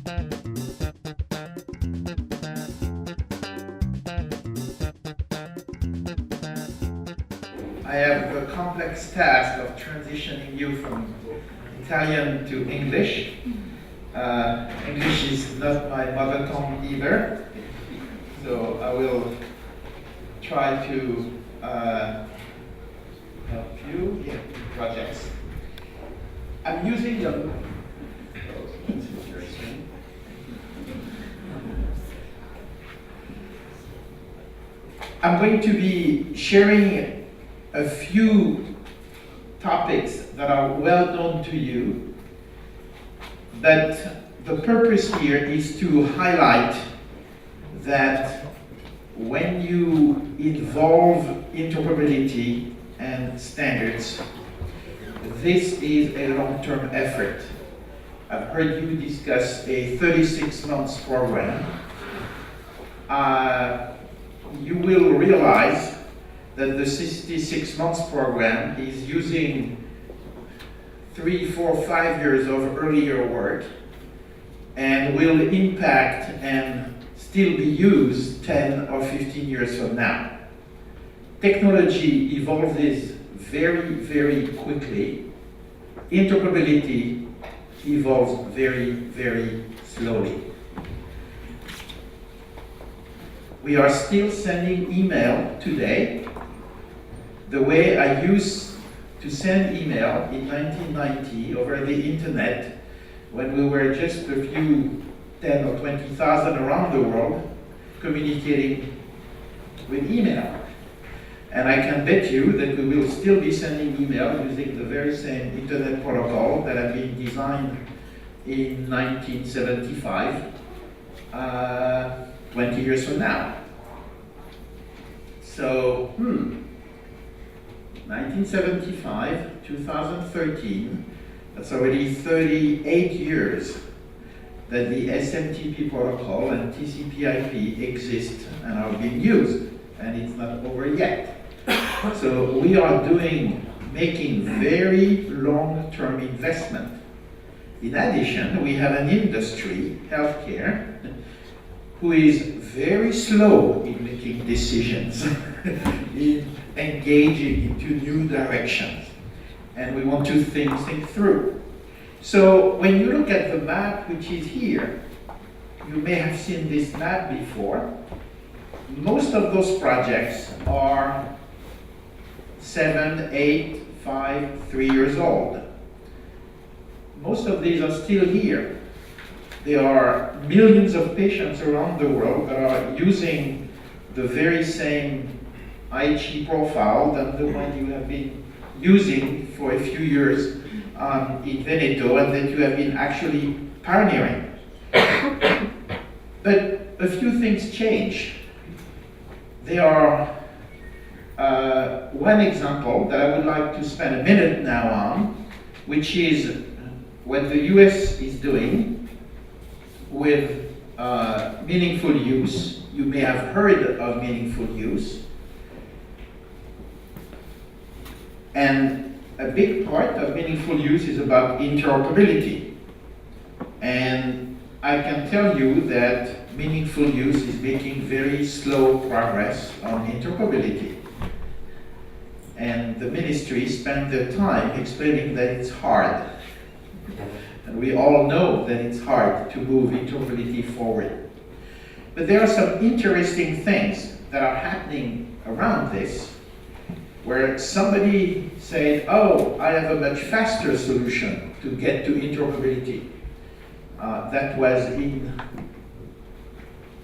I have the complex task of transitioning you from Italian to English. English is not my mother tongue either, so I will try to help you in projects. I'm using the I'm going to be sharing a few topics that are well known to you, but the purpose here is to highlight that when you involve interoperability and standards, this is a long-term effort. I've heard you discuss a 36 months program. You will realize that the 66 months program is using 3, 4, 5 years of earlier work and will impact and still be used 10 or 15 years from now. Technology evolves very, very quickly. Interoperability evolves very, very slowly. We are still sending email today the way I used to send email in 1990 over the internet when we were just a few 10 or 20,000 around the world communicating with email. And I can bet you that we will still be sending email using the very same internet protocol that had been designed in 1975, 20 years from now. So, 1975, 2013, that's already 38 years that the SMTP protocol and TCP/IP exist and are being used, and it's not over yet. So we are making very long-term investment. In addition, we have an industry, healthcare, who is very slow in making decisions, in engaging into new directions. And we want to think through. So when you look at the map which is here, you may have seen this map before. Most of those projects are 7, 8, 5, 3 years old. Most of these are still here. There are millions of patients around the world that are using the very same IHE profile that the one you have been using for a few years in Veneto and that you have been actually pioneering. But a few things change. There are one example that I would like to spend a minute now on, which is what the US is doing with meaningful use. You may have heard of meaningful use. And a big part of meaningful use is about interoperability. And I can tell you that meaningful use is making very slow progress on interoperability. And the ministry spent their time explaining that it's hard. And we all know that it's hard to move interoperability forward. But there are some interesting things that are happening around this, where somebody said, oh, I have a much faster solution to get to interoperability. That was in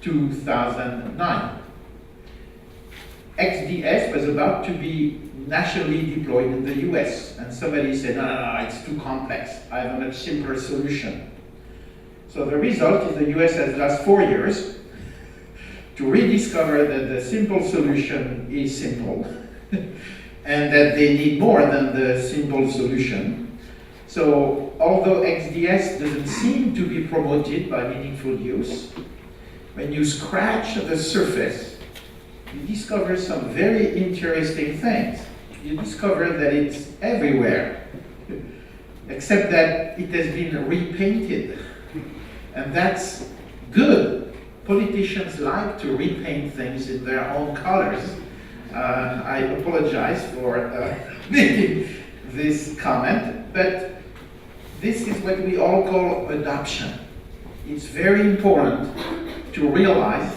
2009. XDS was about to be nationally deployed in the US, and somebody said, no, it's too complex. I have a much simpler solution. So the result is the US has last 4 years to rediscover that the simple solution is simple, and that they need more than the simple solution. So although XDS doesn't seem to be promoted by meaningful use, when you scratch the surface, you discover some very interesting things. You discover that it's everywhere, except that it has been repainted. And that's good. Politicians like to repaint things in their own colors. I apologize for making this comment, but this is what we all call adoption. It's very important to realize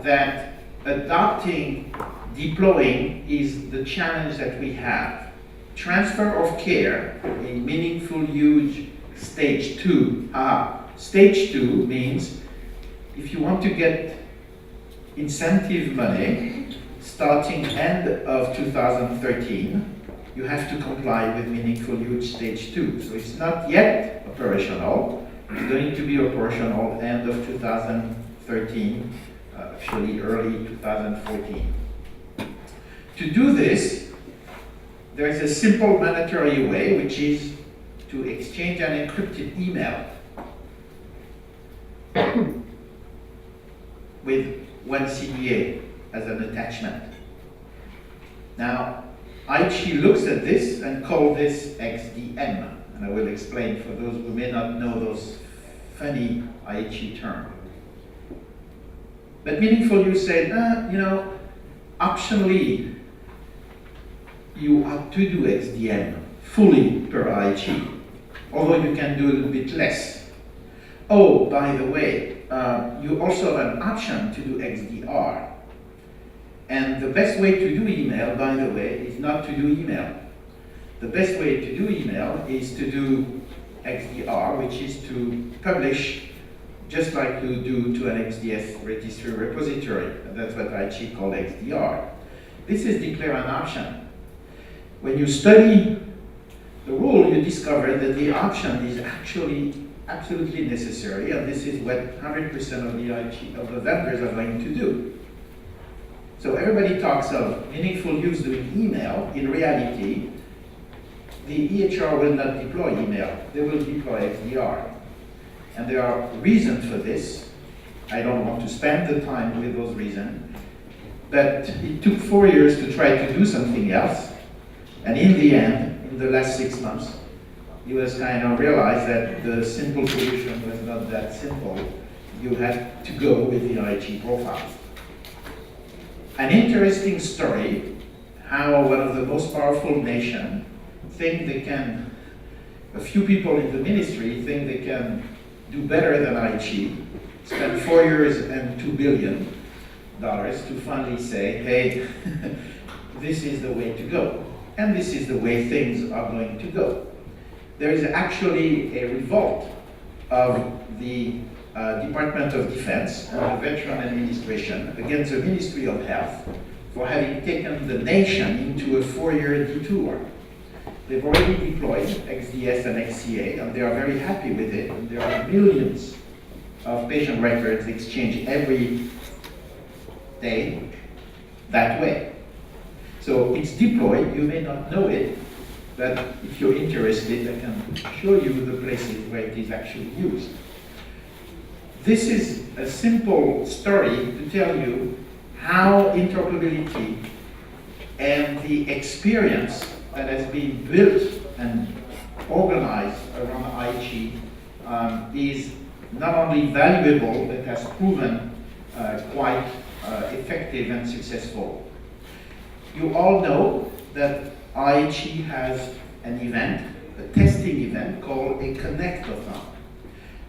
that adopting, deploying is the challenge that we have. Transfer of care in meaningful use stage 2. Stage 2 means if you want to get incentive money starting end of 2013, you have to comply with meaningful use stage 2. So it's not yet operational. It's going to be operational end of 2013, actually early 2014. To do this, there is a simple mandatory way, which is to exchange an encrypted email with one CDA as an attachment. Now, IT looks at this and calls this XDM, and I will explain for those who may not know those funny IT terms. But Meaningful Use said, optionally, you have to do XDM fully per IT, although you can do a little bit less. Oh, by the way, you also have an option to do XDR. And the best way to do email, by the way, is not to do email. The best way to do email is to do XDR, which is to publish just like you do to an XDS registry repository. And that's what IT called XDR. This is declare an option. When you study the rule, you discover that the option is actually absolutely necessary, and this is what 100% of the IT of the vendors are going to do. So everybody talks of meaningful use doing email. In reality, the EHR will not deploy email. They will deploy XDR. And there are reasons for this. I don't want to spend the time with those reasons. But it took 4 years to try to do something else. And in the end, in the last 6 months, US kind of realized that the simple solution was not that simple. You had to go with the IT profile. An interesting story, how one of the most powerful nations think they can, a few people in the ministry think they can do better than IT, spend 4 years and $2 billion to finally say, hey, this is the way to go. And this is the way things are going to go. There is actually a revolt of the Department of Defense and the Veteran Administration against the Ministry of Health for having taken the nation into a 4-year detour. They've already deployed XDS and XCA, and they are very happy with it. And there are millions of patient records exchanged every day that way. So it's deployed. You may not know it, but if you're interested, I can show you the places where it is actually used. This is a simple story to tell you how interoperability and the experience that has been built and organized around IT is not only valuable, but has proven quite effective and successful. You all know that IT has an event, a testing event called a Connect-a-thon,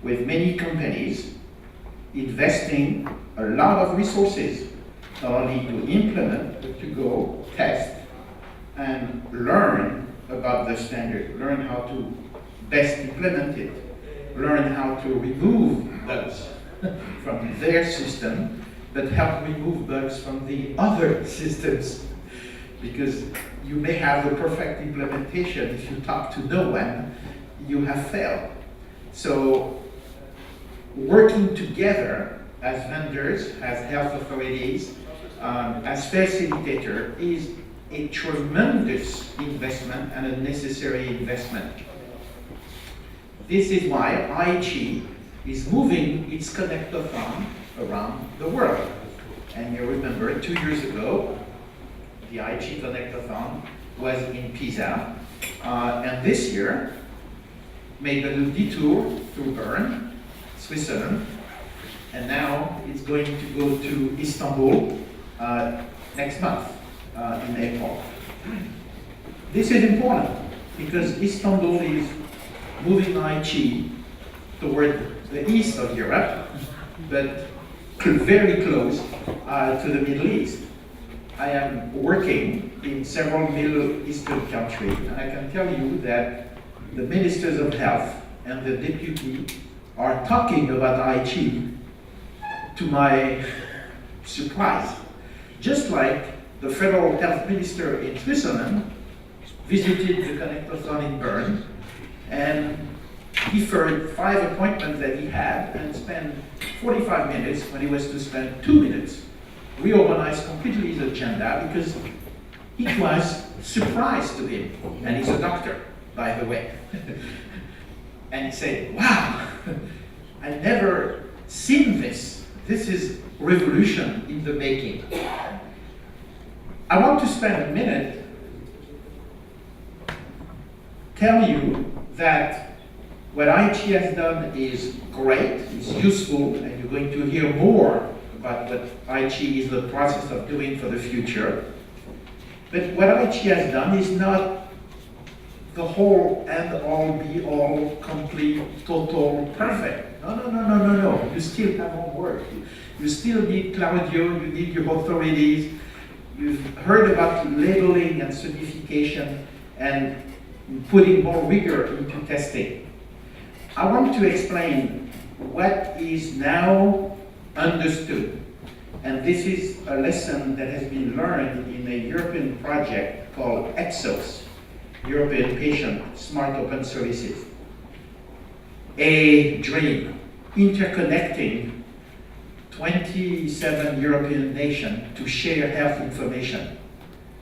with many companies investing a lot of resources, not only to implement, but to go test and learn about the standard, learn how to best implement it, learn how to remove bugs from their system, but help remove bugs from the other systems. Because you may have the perfect implementation, if you talk to no one, you have failed. So working together as vendors, as health authorities, as facilitator is a tremendous investment and a necessary investment. This is why IT is moving its Connect-a-thon around the world. And you remember 2 years ago, the IT Connect-a-thon was in Pisa, and this year made a little detour through Bern, Switzerland, and now it's going to go to Istanbul next month in April. This is important because Istanbul is moving IT toward the east of Europe, but very close to the Middle East. I am working in several Middle Eastern countries, and I can tell you that the ministers of health and the deputy are talking about IT to my surprise. Just like the federal health minister in Switzerland visited the Connectathon in Bern and deferred 5 appointments that he had and spent 45 minutes when he was to spend 2 minutes. Reorganized completely his agenda because it was surprise to him. And he's a doctor, by the way. And he said, wow, I've never seen this. This is revolution in the making. I want to spend a minute tell you that what IT has done is great, it's useful, and you're going to hear more about what IT is the process of doing for the future. But what IT has done is not the whole and all, be all, complete, total, perfect. No. You still have homework. You still need Claudio, you need your authorities. You've heard about labeling and certification and putting more rigor into testing. I want to explain what is now understood. And this is a lesson that has been learned in a European project called EXOS, European Patient Smart Open Services. A dream, interconnecting 27 European nations to share health information.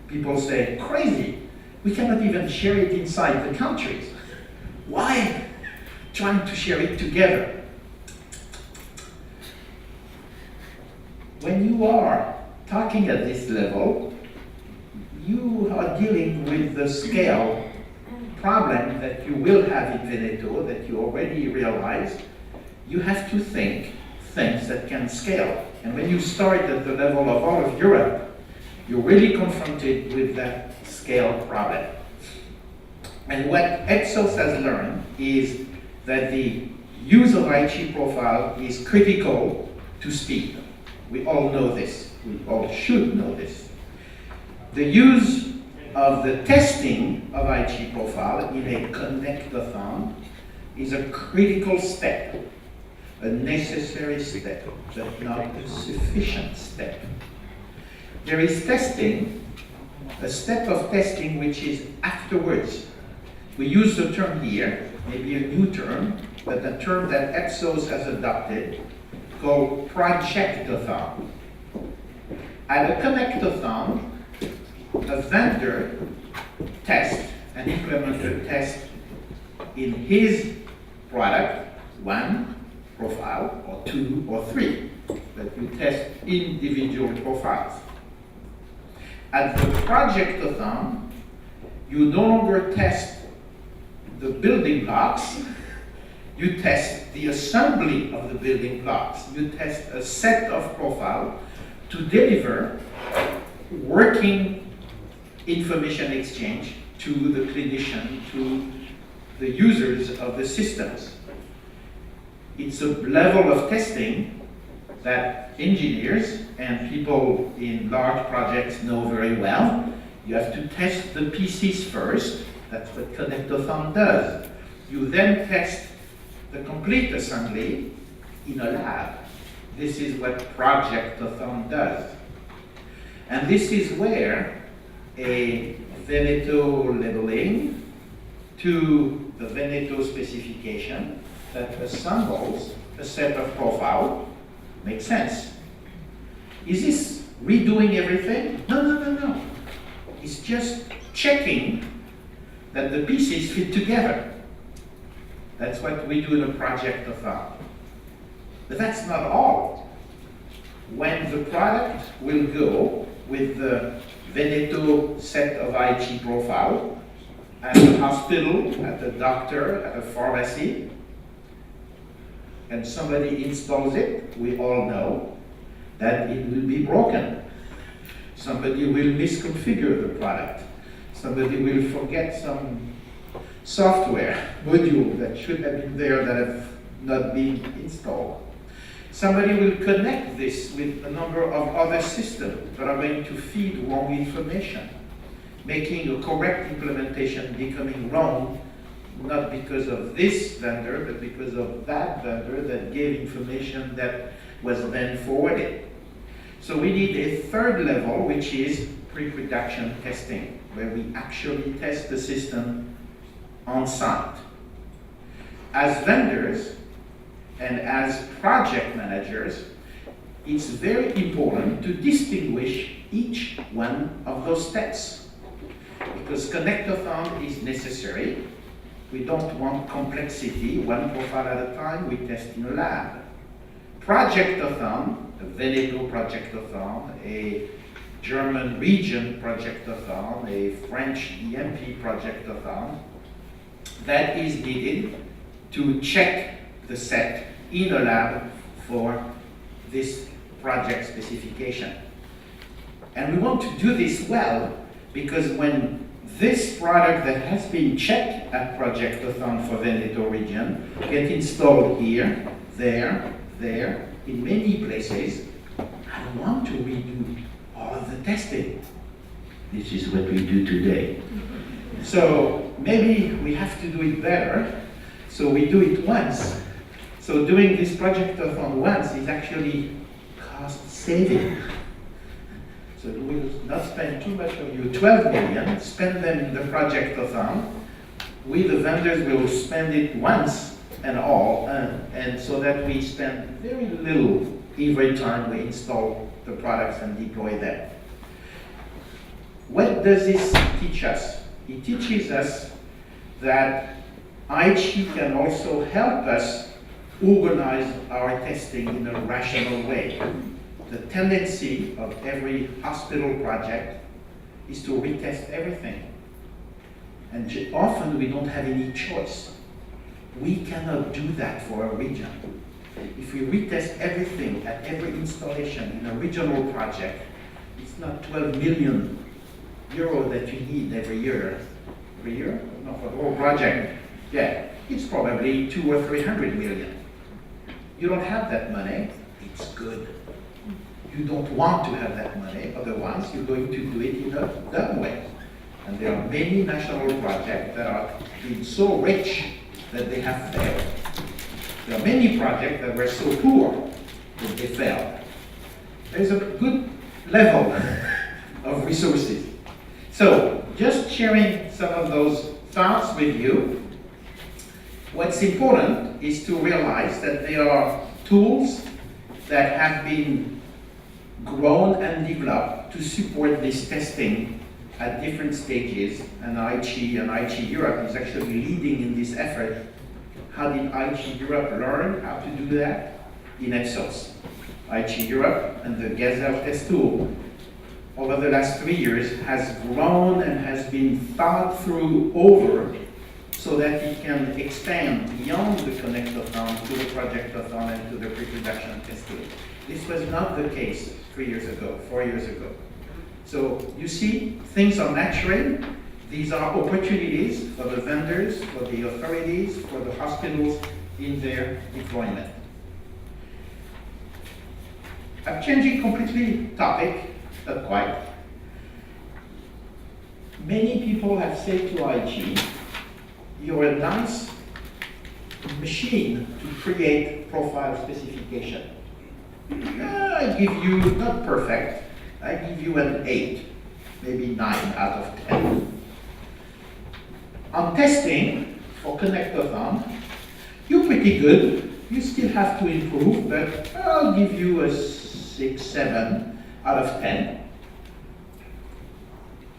People say, crazy, we cannot even share it inside the countries. Why trying to share it together? When you are talking at this level, you are dealing with the scale problem that you will have in Veneto, that you already realize. You have to think things that can scale. And when you start at the level of all of Europe, you're really confronted with that scale problem. And what EXOS has learned is that the use of IT profile is critical to speed. We all know this. We all should know this. The use of the testing of IT profile in a connectathon is a critical step, a necessary step, but not a sufficient step. There is testing, a step of testing which is afterwards. We use the term here, maybe a new term, but a term that EXOS has adopted, called projectathon. At a connectathon, a vendor tests and implements a test in his product, 1 profile, or 2 or 3, but you test individual profiles. At the projectathon, you no longer test the building blocks, you test the assembly of the building blocks. You test a set of profiles to deliver working information exchange to the clinician, to the users of the systems. It's a level of testing that engineers and people in large projects know very well. You have to test the PCs first. That's what Connectathon does. You then test the complete assembly in a lab. This is what Projectathon does. And this is where a Veneto labeling to the Veneto specification that assembles a set of profile makes sense. Is this redoing everything? No. It's just checking that the pieces fit together. That's what we do in a projectathon. But that's not all. When the product will go with the Veneto set of IT profile at a hospital, at a doctor, at a pharmacy, and somebody installs it, we all know that it will be broken. Somebody will misconfigure the product. Somebody will forget some software module that should have been there that have not been installed. Somebody will connect this with a number of other systems that are going to feed wrong information, making a correct implementation becoming wrong, not because of this vendor, but because of that vendor that gave information that was then forwarded. So we need a third level, which is pre-production testing, where we actually test the system on site. As vendors and as project managers, it's very important to distinguish each one of those steps, because connectathon is necessary. We don't want complexity, one profile at a time, we test in a lab. Projectathon, a Veneto projectathon, a German region projectathon, a French EMP projectathon, that is needed to check the set in a lab for this project specification. And we want to do this well, because when this product that has been checked at Projectathon for Veneto region get installed here, there, in many places, I don't want to redo all of the testing. This is what we do today. So maybe we have to do it better, so we do it once. So doing this Projectathon once is actually cost saving. So we'll not spend too much of you, 12 million, spend them in the Projectathon. We, the vendors, will spend it once and all, and so that we spend very little every time we install the products and deploy them. What does this teach us? It teaches us that IT can also help us organize our testing in a rational way. The tendency of every hospital project is to retest everything. And often we don't have any choice. We cannot do that for a region. If we retest everything at every installation in a regional project, it's not 12 million euro that you need every year. Every year? No, for the whole project. Yeah, it's probably 200 or 300 million. You don't have that money, it's good. You don't want to have that money, otherwise you're going to do it in a dumb way. And there are many national projects that are being so rich that they have failed. There are many projects that were so poor that they failed. There's a good level of resources. So, just sharing some of those thoughts with you. What's important is to realize that there are tools that have been grown and developed to support this testing at different stages, and IT Europe is actually leading in this effort. How did IT Europe learn how to do that? In ETSOS. IT Europe and the Gazelle test tool over the last 3 years has grown and has been thought through over so that it can expand beyond the connectathon to the projectathon and to the pre-production testing. This was not the case 3 years ago, 4 years ago. So you see, things are maturing. These are opportunities for the vendors, for the authorities, for the hospitals in their deployment. I'm changing completely topic, not quite. Many people have said to IT, you're a nice machine to create profile specification. I give you, not perfect, I give you an 8, maybe 9 out of 10. On testing for connectathon, you're pretty good. You still have to improve, but I'll give you a 6, 7 out of 10.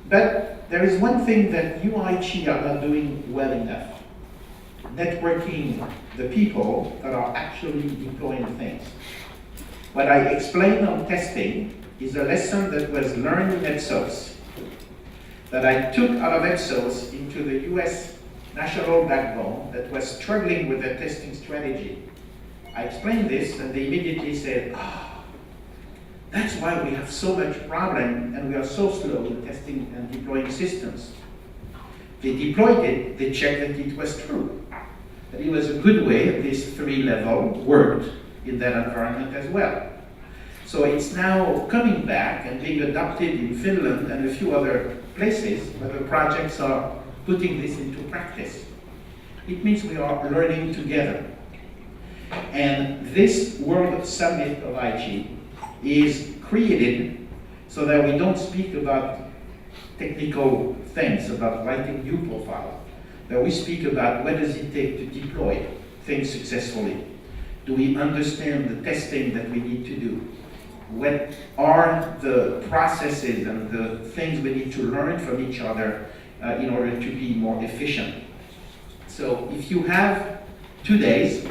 But there is one thing that you IT are not doing well enough. Networking the people that are actually deploying things. What I explained on testing is a lesson that was learned in ETSOS, that I took out of ETSOS into the US national backbone that was struggling with their testing strategy. I explained this, and they immediately said, "Ah, that's why we have so much problem and we are so slow in testing and deploying systems." They deployed it, they checked that it was true. That it was a good way this 3 level worked in that environment as well. So it's now coming back and being adopted in Finland and a few other places where the projects are putting this into practice. It means we are learning together. And this World Summit of IT is created so that we don't speak about technical things, about writing new profile, that we speak about what does it take to deploy things successfully. Do we understand the testing that we need to do? What are the processes and the things we need to learn from each other in order to be more efficient? So if you have 2 days,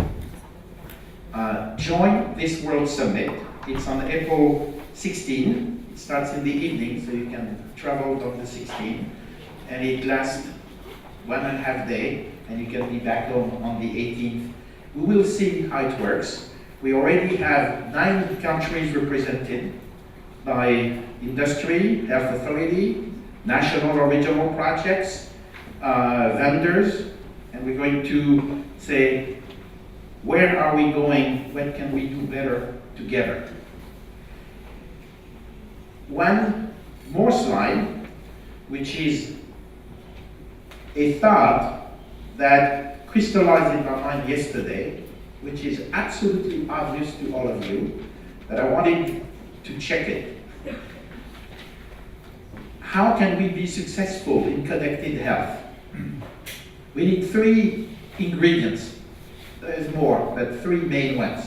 join this World Summit. It's on April 16. It starts in the evening, so you can travel on the 16th. And it lasts 1.5 days, and you can be back home on the 18th. We will see how it works. We already have 9 countries represented by industry, health authority, national or regional projects, vendors, and we're going to say, where are we going? What can we do better together? One more slide, which is a thought that crystallized in my mind yesterday, which is absolutely obvious to all of you, that I wanted to check it. How can we be successful in connected health? We need 3 ingredients. There is more, but 3 main ones.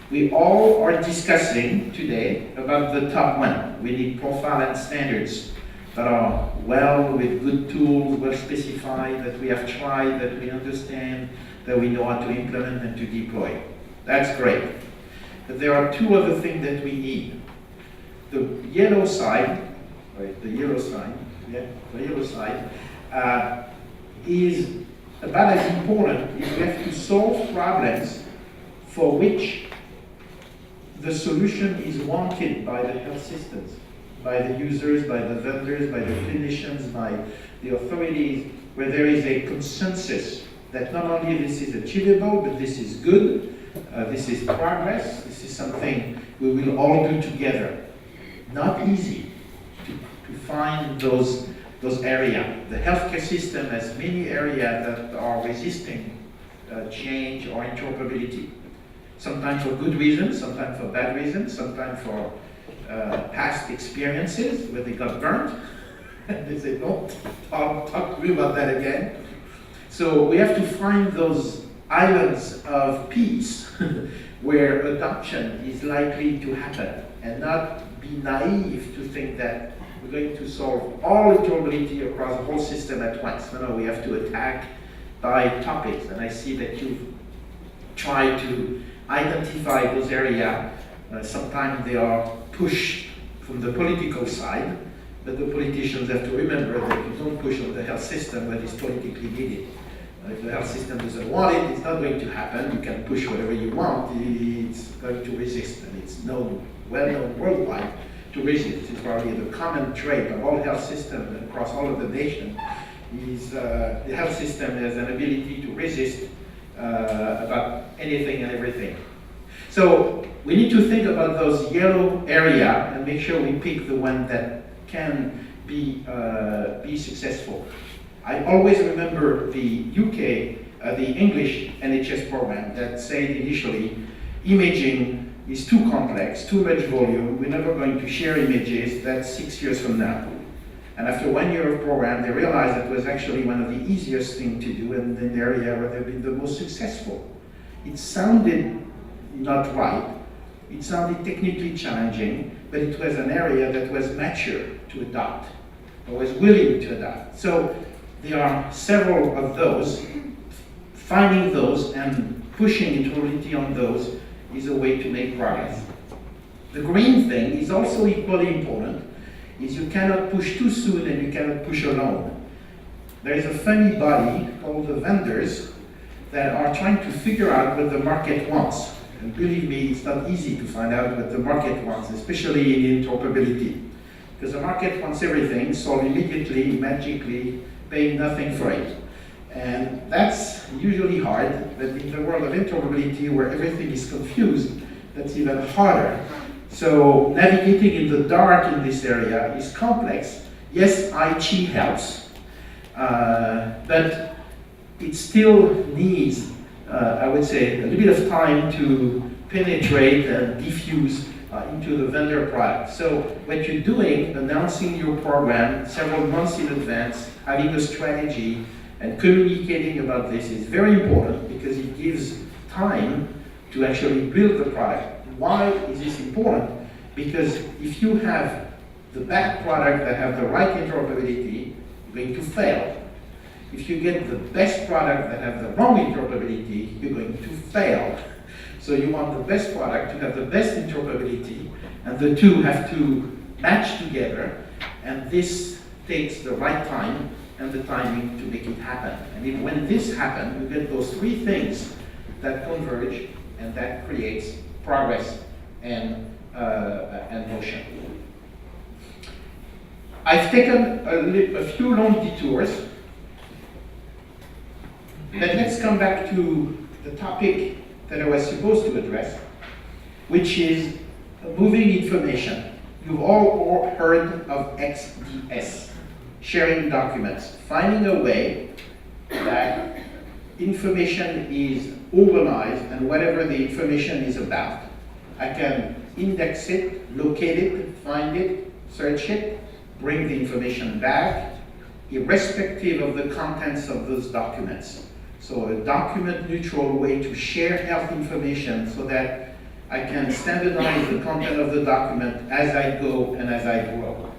We all are discussing today about the top one. We need profile and standards that are well, with good tools, well specified, that we have tried, that we understand, that we know how to implement and to deploy. That's great. But there are 2 other things that we need. The yellow side, right, the yellow side is about as important. Is we have to solve problems for which the solution is wanted by the health systems, by the users, by the vendors, by the clinicians, by the authorities, where there is a consensus that not only this is achievable, but this is good, this is progress, this is something we will all do together. Not easy to find those areas. The healthcare system has many areas that are resisting change or interoperability. Sometimes for good reasons, sometimes for bad reasons, sometimes for past experiences where they got burnt. And they say, don't talk to me about that again. So we have to find those islands of peace where adoption is likely to happen, and not be naive to think that we're going to solve all interoperability across the whole system at once. No, we have to attack by topics, and I see that you've tried to identify those areas. Sometimes they are pushed from the political side, but the politicians have to remember that you don't push on the health system when it's politically needed. If the health system doesn't want it, it's not going to happen. You can push whatever you want, it's going to resist, and it's known, well known worldwide to resist. It's probably the common trait of all health systems across all of the nation, is the health system has an ability to resist about anything and everything. So we need to think about those yellow areas and make sure we pick the one that can be successful. I always remember the UK, the English NHS program that said initially, imaging is too complex, too much volume, we're never going to share images, that's 6 years from now. And after 1 year of program, they realized it was actually one of the easiest things to do and in the area where they've been the most successful. It sounded not right, it sounded technically challenging, but it was an area that was mature to adopt, or was willing to adopt. So there are several of those. Finding those and pushing interoperability on those is a way to make progress. The green thing is also equally important, is you cannot push too soon and you cannot push alone. There is a funny body called the vendors that are trying to figure out what the market wants. And believe me, it's not easy to find out what the market wants, especially in interoperability. Because the market wants everything, solved immediately, magically, paying nothing for it. And that's usually hard, but in the world of interoperability, where everything is confused, that's even harder. So navigating in the dark in this area is complex. Yes, IT helps, but it still needs, I would say, a little bit of time to penetrate and diffuse into the vendor product. So what you're doing, announcing your program several months in advance, having a strategy, and communicating about this is very important because it gives time to actually build the product. Why is this important? Because if you have the bad product that have the right interoperability, you're going to fail. If you get the best product that have the wrong interoperability, you're going to fail. So you want the best product to have the best interoperability, and the two have to match together, and this takes the right time and the timing to make it happen. And when this happens, you get those three things that converge, and that creates progress and motion. I've taken a few long detours, but let's come back to the topic that I was supposed to address, which is moving information. You've all heard of XDS, sharing documents, finding a way that information is organized and whatever the information is about. I can index it, locate it, find it, search it, bring the information back, irrespective of the contents of those documents. So a document-neutral way to share health information so that I can standardize the content of the document as I go and as I grow.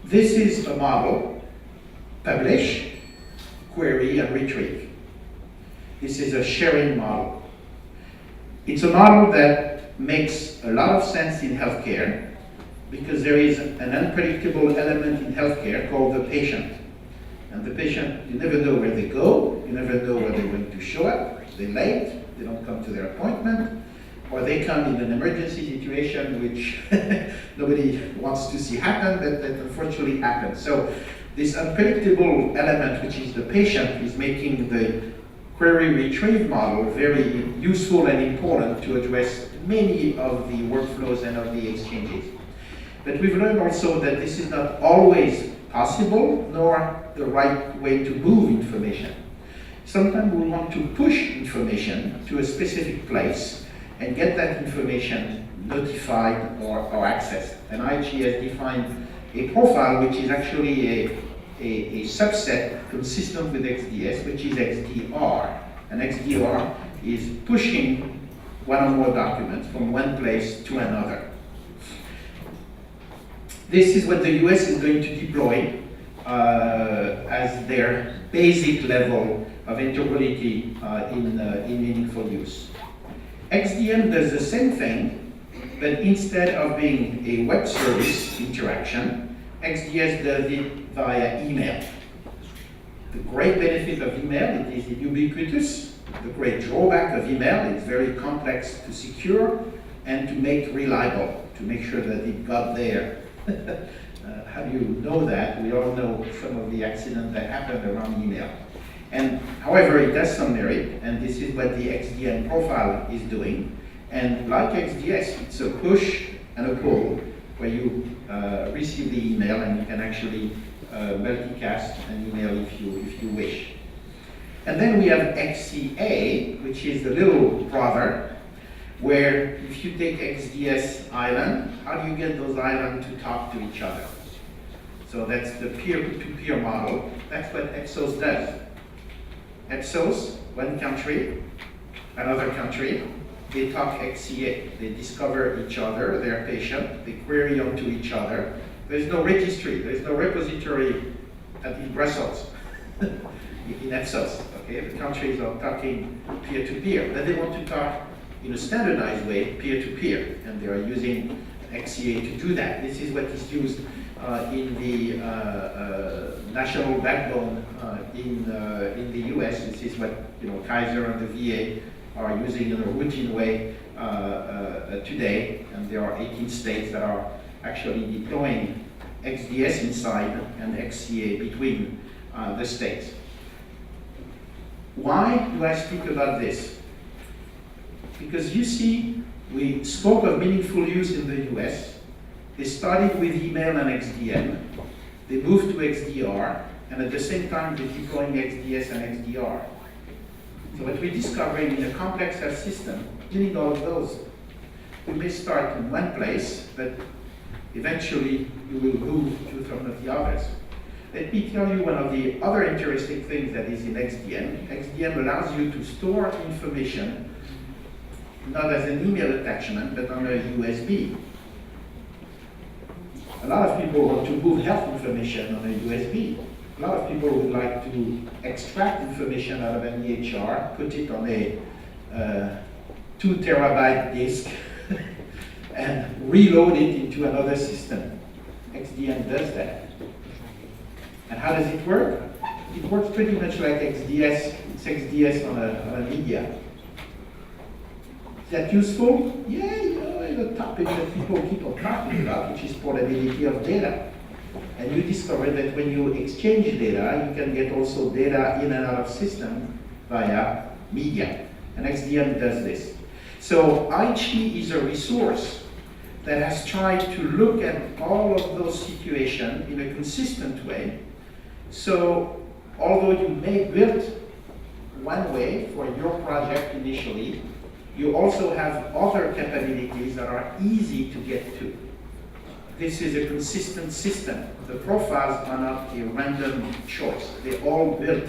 This is a model: publish, query, and retrieve. This is a sharing model. It's a model that makes a lot of sense in healthcare because there is an unpredictable element in healthcare called the patient. And the patient, you never know where they go, you never know where they're going to show up, they're late, they don't come to their appointment, or they come in an emergency situation which nobody wants to see happen, but that unfortunately happens. So this unpredictable element, which is the patient, is making the query retrieve model very useful and important to address many of the workflows and of the exchanges. But we've learned also that this is not always possible, nor the right way to move information. Sometimes we want to push information to a specific place and get that information notified or accessed. And IT has defined a profile which is actually a subset consistent with XDS, which is XDR. And XDR is pushing one or more documents from one place to another. This is what the US is going to deploy as their basic level of interoperability in meaningful use. XDM does the same thing, but instead of being a web service interaction, XDS does it via email. The great benefit of email, it is ubiquitous. The great drawback of email, it's very complex to secure and to make reliable, to make sure that it got there. How do you know that? We all know some of the accidents that happened around email. And however, it has some merit, and this is what the XDN profile is doing. And like XDS, it's a push and a pull, where you receive the email and you can actually multicast an email if you wish. And then we have XCA, which is the little brother, where if you take XDS island, how do you get those islands to talk to each other? So that's the peer-to-peer model. That's what EPSOS does. EPSOS, one country, another country, they talk XCA. They discover each other, their patient, they query onto each other. There's no registry, there's no repository in Brussels, in EPSOS. Okay? The countries are talking peer-to-peer, but they want to talk in a standardized way, peer-to-peer, and they are using XCA to do that. This is what is used in the national backbone in the US. This is what Kaiser and the VA are using in a routine way today, and there are 18 states that are actually deploying XDS inside and XCA between the states. Why do I speak about this? Because you see, we spoke of meaningful use in the US. They started with email and XDN. They moved to XDR, and at the same time, they're deploying XDS and XDR. So what we're discovering in a complex health system, you need all of those. We may start in one place, but eventually you will move to some of the others. Let me tell you one of the other interesting things that is in XDN. XDN allows you to store information not as an email attachment, but on a USB. A lot of people want to move health information on a USB. A lot of people would like to extract information out of an EHR, put it on a 2 terabyte disk, and reload it into another system. XDN does that. And how does it work? It works pretty much like XDS. It's XDS on a media. Is that useful? Yeah, it's a topic that people keep on talking about, which is portability of data. And you discover that when you exchange data, you can get also data in and out of system via media. And XDN does this. So IT is a resource that has tried to look at all of those situations in a consistent way. So although you may build one way for your project initially, you also have other capabilities that are easy to get to. This is a consistent system. The profiles are not a random choice. They're all built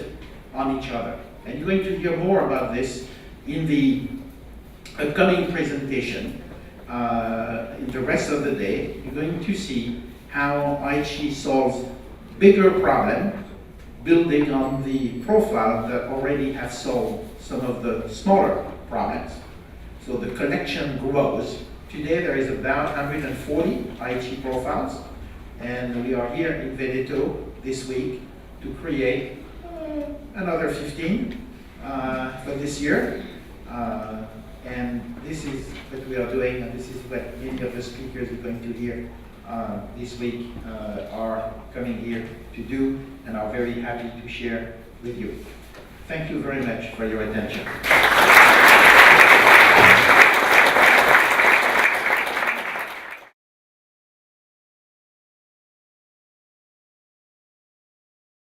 on each other. And you're going to hear more about this in the upcoming presentation. In the rest of the day, you're going to see how IT solves bigger problem, building on the profile that already have solved some of the smaller problems. So the collection grows. Today there is about 140 IT profiles, and we are here in Veneto this week to create another 15 for this year. And this is what we are doing, and this is what many of the speakers are going to hear this week are coming here to do, and are very happy to share with you. Thank you very much for your attention.